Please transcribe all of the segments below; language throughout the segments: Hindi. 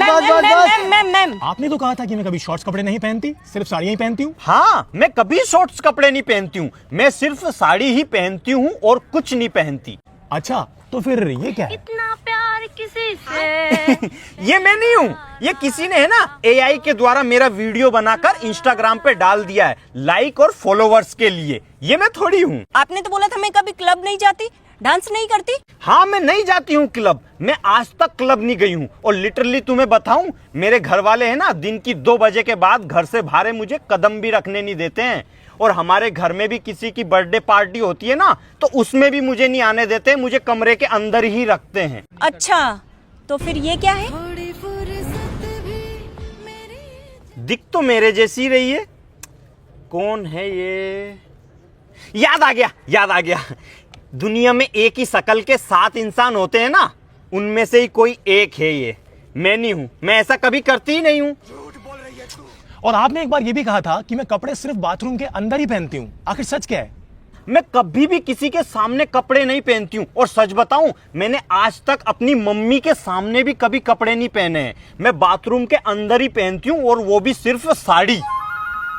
मैम आपने तो कहा था कि मैं कभी शॉर्ट्स कपड़े नहीं पहनती, सिर्फ साड़ियां ही पहनती हूँ। हाँ, मैं कभी शॉर्ट्स कपड़े नहीं पहनती हूँ, मैं सिर्फ साड़ी ही पहनती हूँ और कुछ नहीं पहनती। अच्छा, तो फिर ये क्या है? इतना प्यार किसी से ये मैं नहीं हूँ, ये किसी ने है ना AI के द्वारा मेरा वीडियो बनाकर इंस्टाग्राम पे डाल दिया है, लाइक और फॉलोवर्स के लिए। ये मैं थोड़ी हूँ। आपने तो बोला था मैं कभी क्लब नहीं जाती, डांस नहीं करती। हाँ, मैं नहीं जाती हूँ क्लब, मैं आज तक क्लब नहीं गई हूँ। और लिटरली तुम्हें बताऊं, मेरे घर वाले हैं ना दिन की 2 बजे के बाद घर से बाहर मुझे कदम भी रखने नहीं देते हैं। और हमारे घर में भी किसी की बर्थडे पार्टी होती है ना, तो उसमें भी मुझे नहीं आने देते, मुझे कमरे के अंदर ही रखते हैं। अच्छा, तो फिर ये क्या है? दिख तो मेरे जैसी रही है। कौन है ये? याद आ गया। दुनिया में एक ही शक्ल के 7 इंसान होते हैं ना, उनमें से ही कोई एक है ये। मैं नहीं हूं, मैं ऐसा कभी करती ही नहीं हूं। और आपने एक बार ये भी कहा था कि मैं कपड़े सिर्फ बाथरूम के अंदर ही पहनती हूँ। आखिर सच क्या है? मैं कभी भी किसी के सामने कपड़े नहीं पहनती हूँ। और सच बताऊं, मैंने आज तक अपनी मम्मी के सामने भी कभी कपड़े नहीं पहने हैं। मैं बाथरूम के अंदर ही पहनती हूँ, और वो भी सिर्फ साड़ी।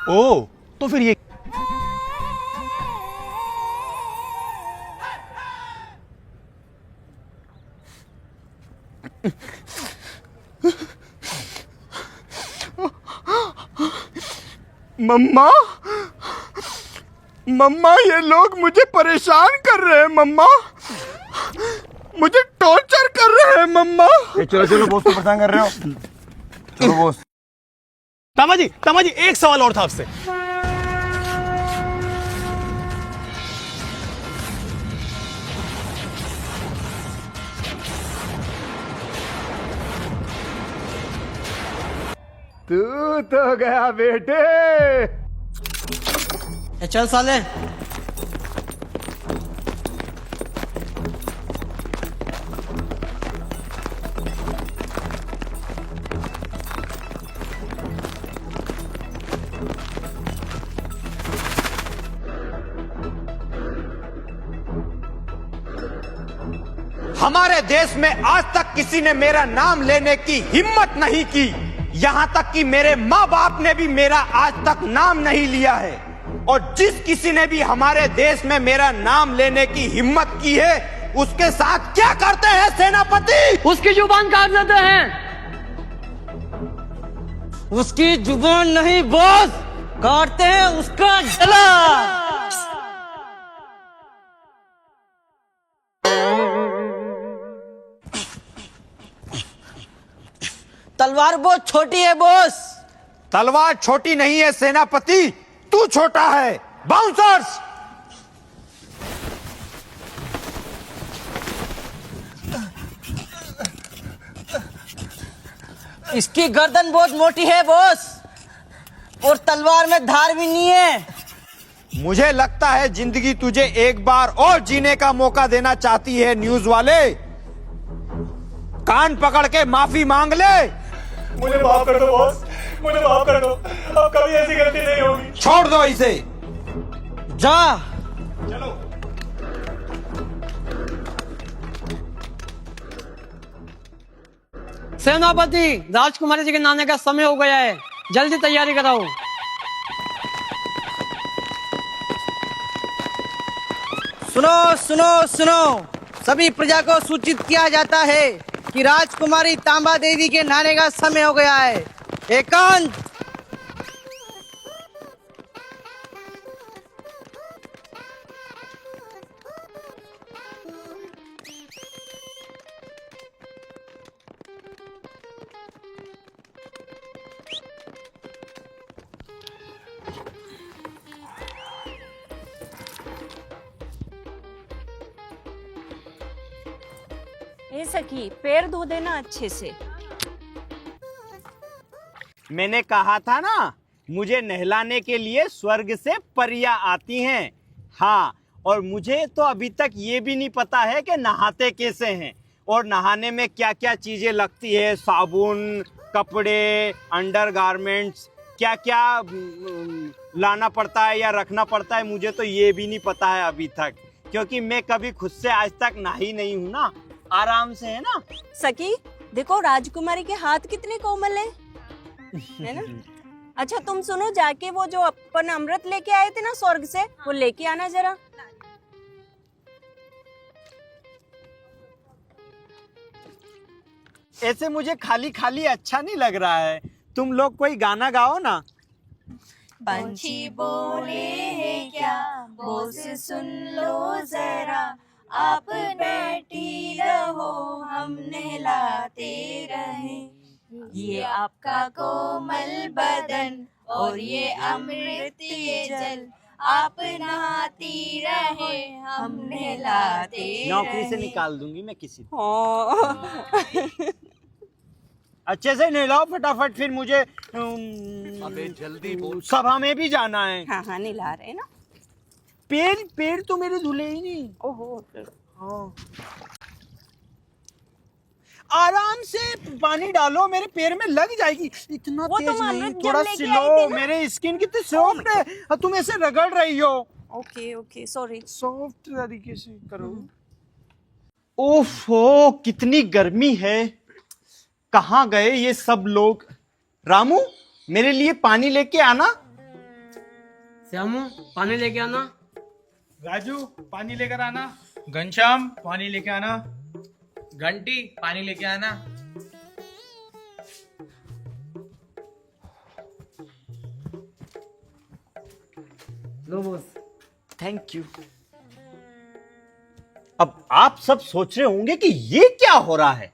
ओह, तो फिर ये मम्मा, ये लोग मुझे परेशान कर रहे हैं। मम्मा, मुझे टॉर्चर कर रहे हैं। मम्मा, चलो बॉस, तो परेशान कर रहे हो। चलो बॉस। तामा जी, एक सवाल और था आपसे। तू तो गया बेटे। चल साले। हमारे देश में आज तक किसी ने मेरा नाम लेने की हिम्मत नहीं की। यहाँ तक कि मेरे माँ बाप ने भी मेरा आज तक नाम नहीं लिया है। और जिस किसी ने भी हमारे देश में मेरा नाम लेने की हिम्मत की है, उसके साथ क्या करते हैं सेनापति? उसकी जुबान काट देते हैं। उसकी जुबान नहीं बॉस, काटते हैं उसका गला। तलवार बहुत छोटी है बॉस। तलवार छोटी नहीं है सेनापति, तू छोटा है। बाउंसर्स! इसकी गर्दन बहुत मोटी है बॉस, और तलवार में धार भी नहीं है। मुझे लगता है जिंदगी तुझे एक बार और जीने का मौका देना चाहती है। न्यूज वाले, कान पकड़ के माफी मांग ले। मुझे माफ कर दो बॉस, मुझे माफ कर दो, अब कभी ऐसी गलती नहीं होगी। छोड़ दो इसे। जा। चलो। सेनापति, राजकुमारी जी के नाने का समय हो गया है, जल्दी तैयारी कराओ। सुनो, सभी प्रजा को सूचित किया जाता है कि राजकुमारी तांबा देवी के नहाने का समय हो गया है। एकांत। ए सखी, पैर धो देना अच्छे से। मैंने कहा था ना, मुझे नहलाने के लिए स्वर्ग से परियां आती हैं। हाँ, और मुझे तो अभी तक ये भी नहीं पता है कि नहाते कैसे हैं, और नहाने में क्या क्या चीजें लगती है। साबुन, कपड़े, अंडरगारमेंट्स, क्या क्या लाना पड़ता है या रखना पड़ता है, मुझे तो ये भी नहीं पता है अभी तक, क्योंकि मैं कभी खुद से आज तक नहाई नहीं हूं ना। आराम से, है ना सखी, देखो राजकुमारी के हाथ कितने कोमल है ना? अच्छा तुम सुनो, जाके वो जो अपन अमृत लेके आए थे ना स्वर्ग से, वो लेके आना जरा। ऐसे मुझे खाली खाली अच्छा नहीं लग रहा है, तुम लोग कोई गाना गाओ ना। पंछी बोले हैं क्या, बोल से सुन लो जरा, आप बैठी रहो हम नहलाते रहें, ये आपका कोमल बदन और ये अमृत ये जल, आप नहाती रहे हम नहलाते नौकरी से निकाल दूंगी मैं किसी को। अच्छे से नहलाओ फटाफट, फिर मुझे अबे जल्दी बोल, सभा में भी जाना है। हाँ हाँ नहला रहे हैं ना। पेड़ तो मेरे धुले ही नहीं। ओहो हाँ। आराम से पानी डालो, मेरे पैर में लग जाएगी। इतना वो तेज तुम नहीं, अमृत थोड़ा जल लेके स्लो। आई थी ना? मेरे स्किन कितनी सॉफ्ट है और तुम ऐसे रगड़ रही हो। Okay okay sorry. सॉफ्ट तरीके से करो। ओफो कितनी गर्मी है, कहाँ गए ये सब लोग। रामू मेरे लिए पानी लेके आना। श्यामू पानी लेके आना। राजू पानी लेकर आना। घनश्याम पानी लेके आना। घंटी पानी लेके आना। लो बॉस। Thank you. अब आप सब सोच रहे होंगे कि ये क्या हो रहा है,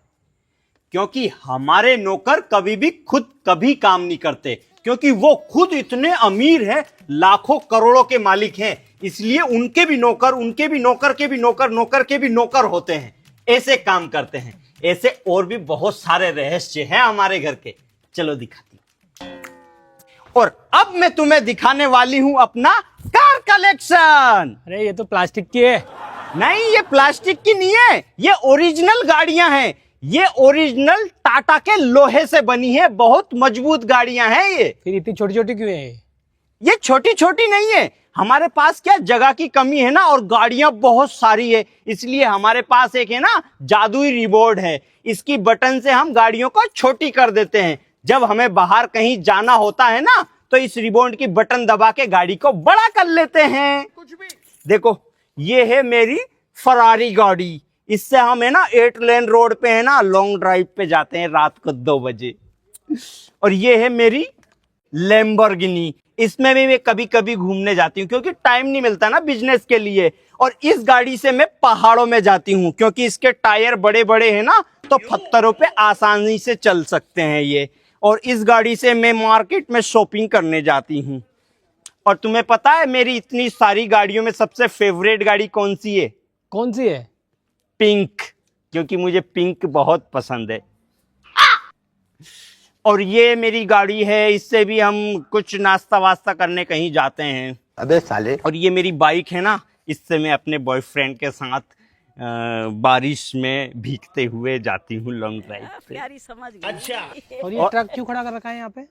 क्योंकि हमारे नौकर कभी भी खुद कभी काम नहीं करते, क्योंकि वो खुद इतने अमीर हैं, लाखों करोड़ों के मालिक हैं, इसलिए उनके भी नौकर, उनके भी नौकर के भी नौकर, नौकर के भी नौकर होते हैं, ऐसे काम करते हैं। ऐसे और भी बहुत सारे रहस्य हैं हमारे घर के, चलो दिखाती हूं। और अब मैं तुम्हें दिखाने वाली हूं अपना कार कलेक्शन। अरे ये तो प्लास्टिक की है। नहीं, ये प्लास्टिक की नहीं है, ये ओरिजिनल गाड़ियां हैं। ये ओरिजिनल टाटा के लोहे से बनी है, बहुत मजबूत गाड़ियां हैं ये। फिर इतनी छोटी छोटी क्यों है? ये छोटी छोटी नहीं है, हमारे पास क्या जगह की कमी है ना, और गाड़ियां बहुत सारी है, इसलिए हमारे पास एक है ना जादुई रिमोट है। इसकी बटन से हम गाड़ियों को छोटी कर देते हैं। जब हमें बाहर कहीं जाना होता है ना, तो इस रिमोट की बटन दबा के गाड़ी को बड़ा कर लेते हैं। कुछ भी देखो, ये है मेरी फरारी गाड़ी। इससे हम है ना 8 लेन रोड पे है ना लॉन्ग ड्राइव पे जाते हैं रात को 2 बजे। और ये है मेरी लैम्बोर्गिनी, इसमें भी मैं कभी कभी घूमने जाती हूँ, क्योंकि टाइम नहीं मिलता ना बिजनेस के लिए। और इस गाड़ी से मैं पहाड़ों में जाती हूँ, क्योंकि इसके टायर बड़े बड़े हैं ना, तो पत्थरों पे आसानी से चल सकते हैं ये। और इस गाड़ी से मैं मार्केट में शॉपिंग करने जाती हूँ। और तुम्हें पता है मेरी इतनी सारी गाड़ियों में सबसे फेवरेट गाड़ी कौन सी है? कौन सी है? पिंक, क्योंकि मुझे पिंक बहुत पसंद है। और ये मेरी गाड़ी है, इससे भी हम कुछ नाश्ता वास्ता करने कहीं जाते हैं। अबे साले। और ये मेरी बाइक है ना, इससे मैं अपने बॉयफ्रेंड के साथ बारिश में भीगते हुए जाती हूँ लॉन्ग ड्राइव पे। अच्छा। और ये ट्रक क्यों खड़ा कर रखा है यहाँ पे?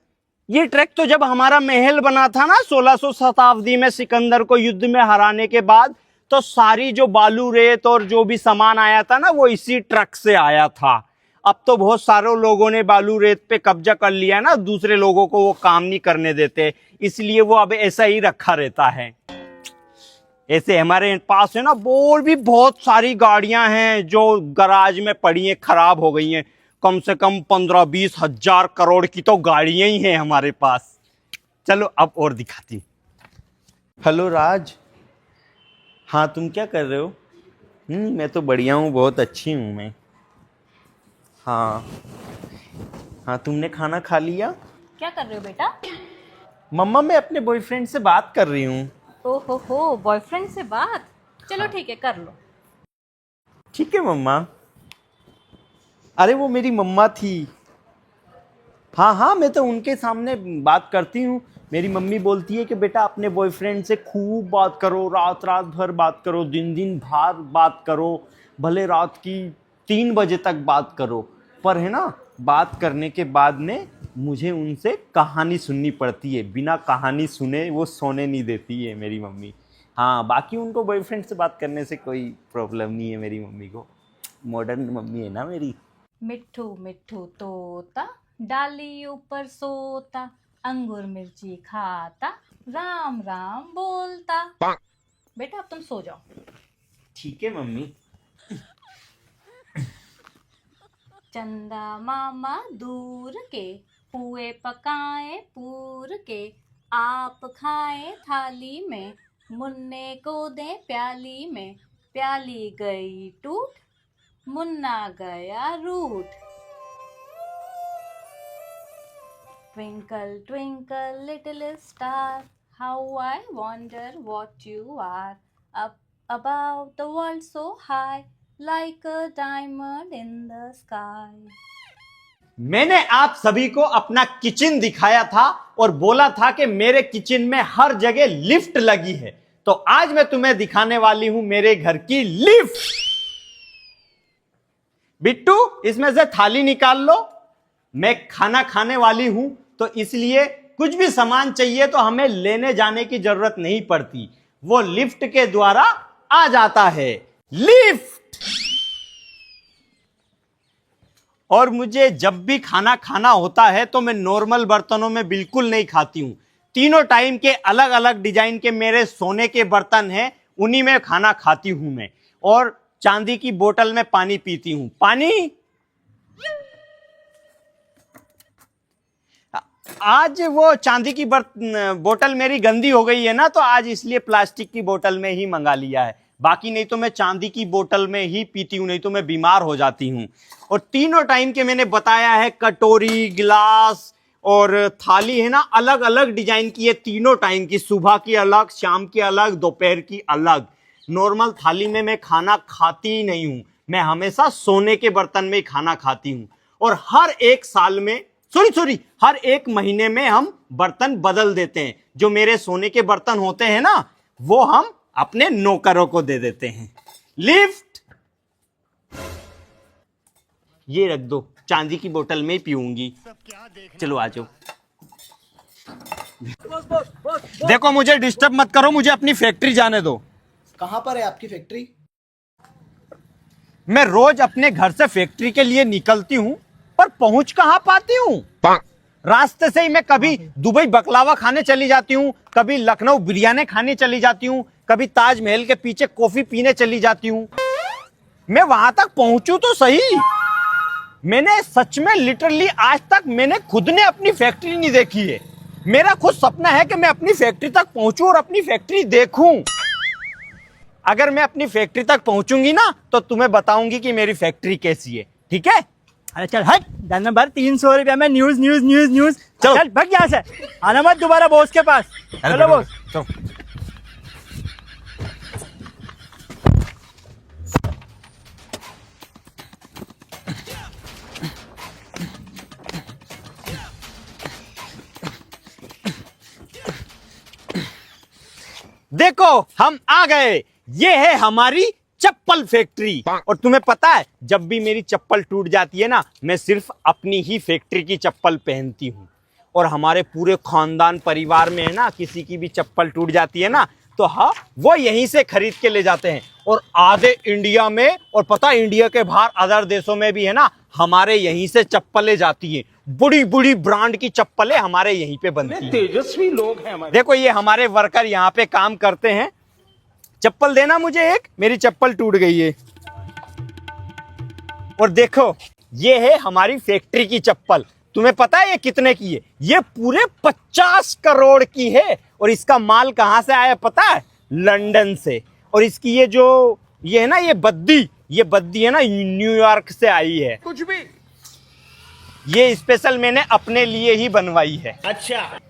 ये ट्रक तो जब हमारा महल बना था ना 1600 शताब्दी में सिकंदर को युद्ध में हराने के बाद, तो सारी जो बालू रेत और जो भी सामान आया था ना, वो इसी ट्रक से आया था। अब तो बहुत सारे लोगों ने बालू रेत पे कब्जा कर लिया ना, दूसरे लोगों को वो काम नहीं करने देते, इसलिए वो अब ऐसा ही रखा रहता है। ऐसे हमारे पास है ना और भी बहुत सारी गाड़ियां हैं जो गराज में पड़ी हैं, खराब हो गई हैं। कम से कम 15-20 हजार करोड़ की तो गाड़ियां ही हैं हमारे पास। चलो अब और दिखाती हूँ। हेलो राज। हाँ तुम क्या कर रहे हो? मैं तो बढ़िया हूँ, बहुत अच्छी हूँ मैं। हाँ हाँ, तुमने खाना खा लिया? क्या कर रहे हो बेटा? मम्मा मैं अपने बॉयफ्रेंड से बात कर रही हूँ। ओहो बॉयफ्रेंड से बात? चलो ठीक है कर लो। ठीक है मम्मा। अरे वो मेरी मम्मा थी। हाँ हाँ, मैं तो उनके सामने बात करती हूँ। मेरी मम्मी बोलती है कि बेटा अपने बॉयफ्रेंड से खूब बात करो, रात रात भर बात करो, दिन दिन भर बात करो, भले रात की 3 बजे तक बात करो, पर है ना बात करने के बाद में मुझे उनसे कहानी सुननी पड़ती है। बिना कहानी सुने वो सोने नहीं देती है मेरी मम्मी। हाँ, बाकी उनको बॉयफ्रेंड से बात करने से कोई प्रॉब्लम नहीं है मेरी मम्मी को। मॉडर्न मम्मी है ना मेरी। मिट्ठू मिट्ठू तोता डाली ऊपर सोता, अंगूर मिर्ची खाता, राम राम बोलता। बेटा अब तुम सो जाओ। ठीक है मम्मी। चंदा मामा दूर के, पुए पकाए पूर के, आप खाएं थाली में, मुन्ने को दें प्याली में, प्याली गई टूट, मुन्ना गया रूठ। Twinkle twinkle little star, how I wonder what you are, up above the world so high, like a diamond in the sky। मैंने आप सभी को अपना किचन दिखाया था और बोला था कि मेरे किचन में हर जगह लिफ्ट लगी है। तो आज मैं तुम्हें दिखाने वाली हूं मेरे घर की लिफ्ट। बिट्टू, इसमें से थाली निकाल लो। मैं खाना खाने वाली हूं तो इसलिए कुछ भी सामान चाहिए तो हमें लेने जाने की जरूरत नहीं पड़ती, वो लिफ्ट के द्वारा आ जाता है। लिफ्ट। और मुझे जब भी खाना खाना होता है तो मैं नॉर्मल बर्तनों में बिल्कुल नहीं खाती हूं। तीनों टाइम के अलग अलग डिजाइन के मेरे सोने के बर्तन हैं, उन्हीं में खाना खाती हूं मैं। और चांदी की बोतल में पानी पीती हूं। पानी। आज वो चांदी की बोतल मेरी गंदी हो गई है ना, तो आज इसलिए प्लास्टिक की बोतल में ही मंगा लिया है। बाकी नहीं तो मैं चांदी की बोतल में ही पीती हूं, नहीं तो मैं बीमार हो जाती हूं। और तीनों टाइम के मैंने बताया है, कटोरी, गिलास और थाली है ना, अलग अलग डिजाइन की है। तीनों टाइम की, सुबह की अलग, शाम की अलग, दोपहर की अलग। नॉर्मल थाली में मैं खाना खाती ही नहीं हूं, मैं हमेशा सोने के बर्तन में ही खाना खाती हूं। और हर एक साल में हर एक महीने में हम बर्तन बदल देते हैं। जो मेरे सोने के बर्तन होते हैं ना, वो हम अपने नौकरों को दे देते हैं। लिफ्ट। ये रख दो, चांदी की बोतल में ही पीऊंगी। चलो आ जाओ। देखो, मुझे डिस्टर्ब मत करो, मुझे अपनी फैक्ट्री जाने दो। कहाँ पर है आपकी फैक्ट्री? मैं रोज अपने घर से फैक्ट्री के लिए निकलती हूँ, पर पहुंच कहां पाती हूँ। रास्ते से ही मैं कभी दुबई बकलावा खाने चली जाती हूँ, कभी लखनऊ बिरयानी खाने चली जाती हूँ, कभी ताजमहल के पीछे कॉफी पीने चली जाती हूँ। मैं वहां तक पहुंचूं तो सही। मैंने सच में लिटरली आज तक मैंने खुद ने अपनी फैक्ट्री नहीं देखी है। मेरा खुद सपना है कि मैं अपनी फैक्ट्री तक पहुंचूं और अपनी फैक्ट्री देखूं। अगर मैं अपनी फैक्ट्री तक पहुंचूंगी ना, तो तुम्हें बताऊंगी कि मेरी फैक्ट्री कैसी है। ठीक है? अरे चल हट, दिन भर 300 रुपया में न्यूज न्यूज न्यूज न्यूज। चलो। चल भाग यहाँ से, आना मत दोबारा बॉस के पास। चलो बॉस। चलो। देखो, हम आ गए। ये है हमारी चप्पल फैक्ट्री। और तुम्हें पता है, जब भी मेरी चप्पल टूट जाती है ना, मैं सिर्फ अपनी ही फैक्ट्री की चप्पल पहनती हूँ। और हमारे पूरे खानदान परिवार में है ना, किसी की भी चप्पल टूट जाती है ना, तो हाँ, वो यहीं से खरीद के ले जाते हैं। और आधे इंडिया में, और पता है इंडिया के बाहर अदर देशों में भी है ना, हमारे यहीं से चप्पलें जाती हैं। बड़ी बड़ी ब्रांड की चप्पलें हमारे यहीं पे बनती हैं। तेजस्वी लोग हैं हमारे। देखो, ये हमारे वर्कर यहाँ पे काम करते हैं। चप्पल देना मुझे एक, मेरी चप्पल टूट गई है। और देखो, ये है हमारी फैक्ट्री की चप्पल। तुम्हें पता है ये कितने की है? ये पूरे 50 करोड़ की है। और इसका माल कहां से आया पता है? लंदन से। और इसकी ये है ना, ये बद्दी है ना, न्यूयॉर्क से आई है। कुछ भी। ये स्पेशल मैंने अपने लिए ही बनवाई है। अच्छा।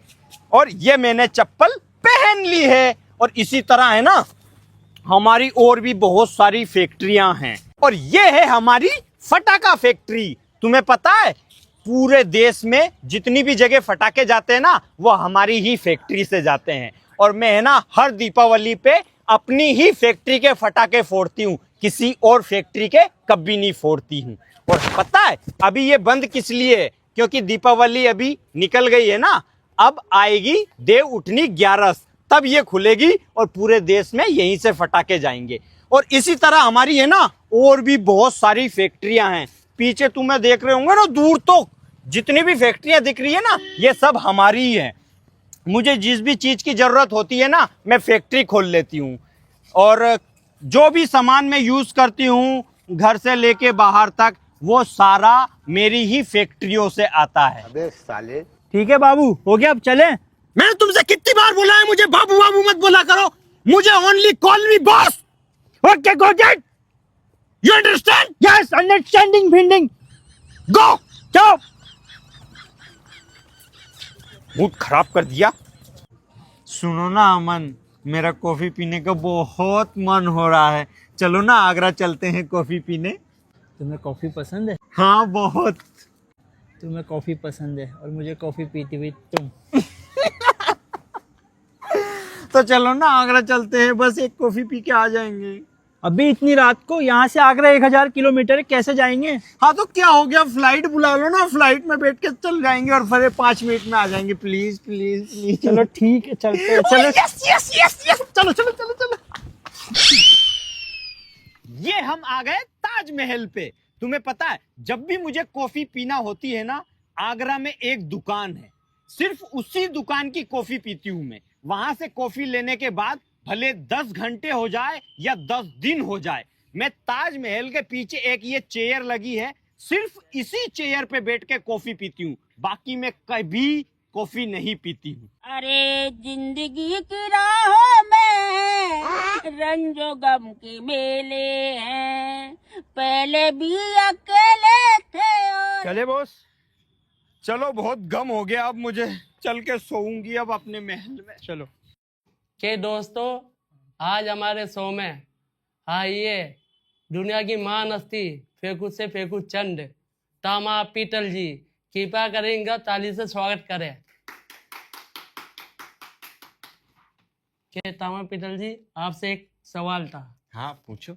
और ये मैंने चप्पल पहन ली है। और इसी तरह है ना, हमारी और भी बहुत सारी फैक्ट्रियां हैं। और ये है हमारी फटाका फैक्ट्री। तुम्हें पता है, पूरे देश में जितनी भी जगह फटाके जाते हैं ना, वो हमारी ही फैक्ट्री से जाते हैं। और मैं है ना, हर दीपावली पे अपनी ही फैक्ट्री के फटाके फोड़ती हूँ, किसी और फैक्ट्री के कभी नहीं फोड़ती हूँ। और पता है अभी ये बंद किस लिए है? क्योंकि दीपावली अभी निकल गई है ना, अब आएगी देव उठनी 11, तब ये खुलेगी और पूरे देश में यहीं से फटाके जाएंगे। और इसी तरह हमारी है ना, और भी बहुत सारी फैक्ट्रियां हैं। पीछे तुम्हें देख रहे होंगे ना दूर तो जितनी भी फैक्ट्रियां दिख रही है ना, ये सब हमारी ही है। मुझे जिस भी चीज की जरूरत होती है ना, मैं फैक्ट्री खोल लेती हूँ। और जो भी सामान मैं यूज करती हूँ घर से लेके बाहर तक, वो सारा मेरी ही फैक्ट्रियों से आता है। अबे साले। ठीक है बाबू, हो गया, अब चले। मैंने तुमसे कितनी बार बोला है मुझे बाबू बाबू मत बोला करो, मुझे only call me boss. Okay go get, you understand? Yes, understanding binding, go जाओ। मूड खराब कर दिया। सुनो ना अमन, मेरा कॉफी पीने का बहुत मन हो रहा है, चलो ना आगरा चलते हैं कॉफी पीने। तुम्हें कॉफी पसंद है? हाँ बहुत। तुम्हें कॉफी पसंद है और मुझे कॉफी पीती हुई तुम। तो चलो ना आगरा चलते हैं, बस एक कॉफी पी के आ जाएंगे। अभी इतनी रात को यहाँ से आगरा 1000 किलोमीटर कैसे जाएंगे? हाँ तो क्या हो गया, फ्लाइट बुला लो ना, फ्लाइट में बैठ के चल जाएंगे और फिर 5 मिनट में आ जाएंगे। Please please please. चलो ठीक है, चलते हैं। चलो यस यस यस यस, चलो चलो चलो चलो। ये हम आ गए ताजमहल पे। तुम्हें पता है, जब भी मुझे कॉफी पीना होती है ना, आगरा में एक दुकान है, सिर्फ उसी दुकान की कॉफी पीती हूँ मैं। वहां से कॉफी लेने के बाद भले 10 घंटे हो जाए या 10 दिन हो जाए, मैं ताजमहल के पीछे एक ये चेयर लगी है, सिर्फ इसी चेयर पे बैठ के कॉफी पीती हूँ। बाकी मैं कभी कॉफी नहीं पीती हूँ। अरे जिंदगी की राहों में रंजो गम के मेले हैं, पहले भी अकेले थे और चले बॉस, चलो बहुत गम हो गया, अब मुझे चल के सोऊंगी अब अपने महल में। चलो। के दोस्तों, आज हमारे शो में आइए दुनिया की महान हस्ती फेकू से फेकू चंद तामा पीटल जी, कृपा करेंगे ताली से स्वागत करें। के तामा पीटल जी, आपसे एक सवाल था। हाँ पूछो।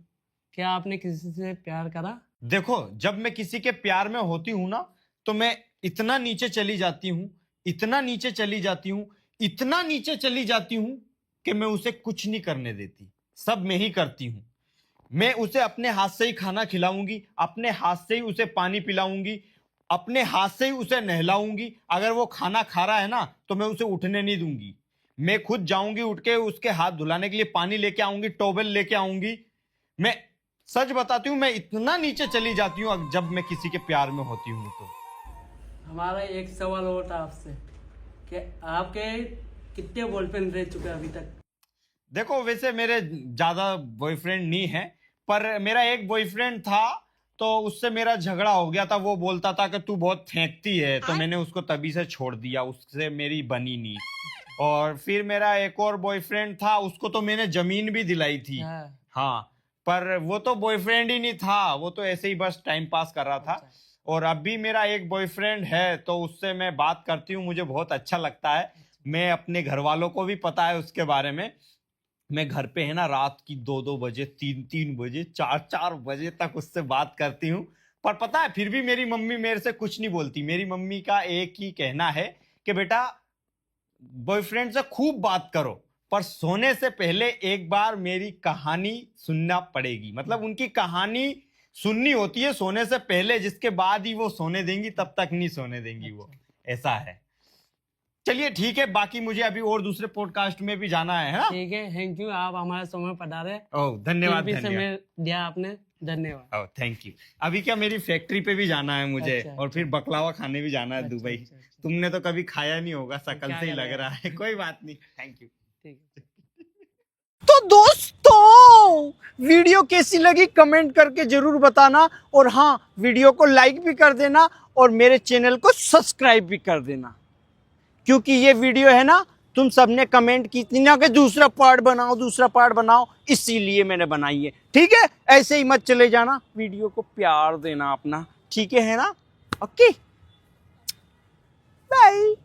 क्या आपने किसी से प्यार करा? देखो, जब मैं किसी के प्यार में होती हूँ ना, तो मैं इतना नीचे चली जाती हूँ, इतना नीचे चली जाती हूँ, इतना नीचे चली जाती हूँ कि मैं उसे कुछ नहीं करने देती, सब मैं ही करती हूँ। मैं उसे अपने हाथ से ही खाना खिलाऊंगी, अपने हाथ से ही उसे पानी पिलाऊंगी, अपने हाथ से ही उसे नहलाऊंगी। अगर वो खाना खा रहा है ना, तो मैं उसे उठने नहीं दूंगी, मैं खुद जाऊंगी, उठ के उसके हाथ धुलाने के लिए पानी लेके आऊंगी, टॉवेल लेके आऊंगी। मैं सच बताती हूँ, मैं इतना नीचे चली जाती हूँ जब मैं किसी के प्यार में होती हूँ। तो हमारा एक सवाल और था आपसे कि आपके कितने बॉयफ्रेंड रह चुके अभी तक? देखो, वैसे मेरे ज्यादा बॉयफ्रेंड नहीं है, पर मेरा एक बॉयफ्रेंड था, तो उससे मेरा झगड़ा हो गया था। वो बोलता था कि तू बहुत फेंकती है, तो मैंने उसको तभी से छोड़ दिया, उससे मेरी बनी नहीं। और फिर मेरा एक और बॉयफ्रेंड था, उसको तो मैंने जमीन भी दिलाई थी। हाँ, पर वो तो बॉयफ्रेंड ही नहीं था, वो तो ऐसे ही बस टाइम पास कर रहा था। और अभी मेरा एक बॉयफ्रेंड है, तो उससे मैं बात करती हूँ, मुझे बहुत अच्छा लगता है। मैं अपने घर वालों को भी पता है उसके बारे में। मैं घर पे है ना, रात की 2-2 बजे, 3-3 बजे, 4-4 बजे तक उससे बात करती हूँ। पर पता है, फिर भी मेरी मम्मी मेरे से कुछ नहीं बोलती। मेरी मम्मी का एक ही कहना है कि बेटा, बॉयफ्रेंड से खूब बात करो, पर सोने से पहले एक बार मेरी कहानी सुनना पड़ेगी। मतलब उनकी कहानी सुननी होती है सोने से पहले, जिसके बाद ही वो सोने देंगी, तब तक नहीं सोने देंगी वो। ऐसा है। चलिए ठीक है, बाकी मुझे अभी और दूसरे पॉडकास्ट में भी जाना है ना? ठीक है, थैंक यू, आप हमारे समय पधारे। ओह धन्यवाद, कीमती धन्यवाद। समय दिया आपने, धन्यवाद। Oh thank you. अभी क्या, मेरी फैक्ट्री पे भी जाना है मुझे। अच्छा, और फिर बकलावा खाने भी जाना है दुबई। अच्छा। तुमने तो कभी खाया नहीं होगा, शकल क्या से ही लग करें? रहा है। कोई बात नहीं, थैंक यू। ठीक है। तो दोस्तों, वीडियो कैसी लगी कमेंट करके जरूर बताना। और हाँ, वीडियो को लाइक भी कर देना और मेरे चैनल को सब्सक्राइब भी कर देना, क्योंकि ये वीडियो है ना, तुम सबने कमेंट की थी ना कि दूसरा पार्ट बनाओ, दूसरा पार्ट बनाओ, इसीलिए मैंने बनाई है। ठीक है, ऐसे ही मत चले जाना, वीडियो को प्यार देना अपना, ठीक है ना? Okay, bye.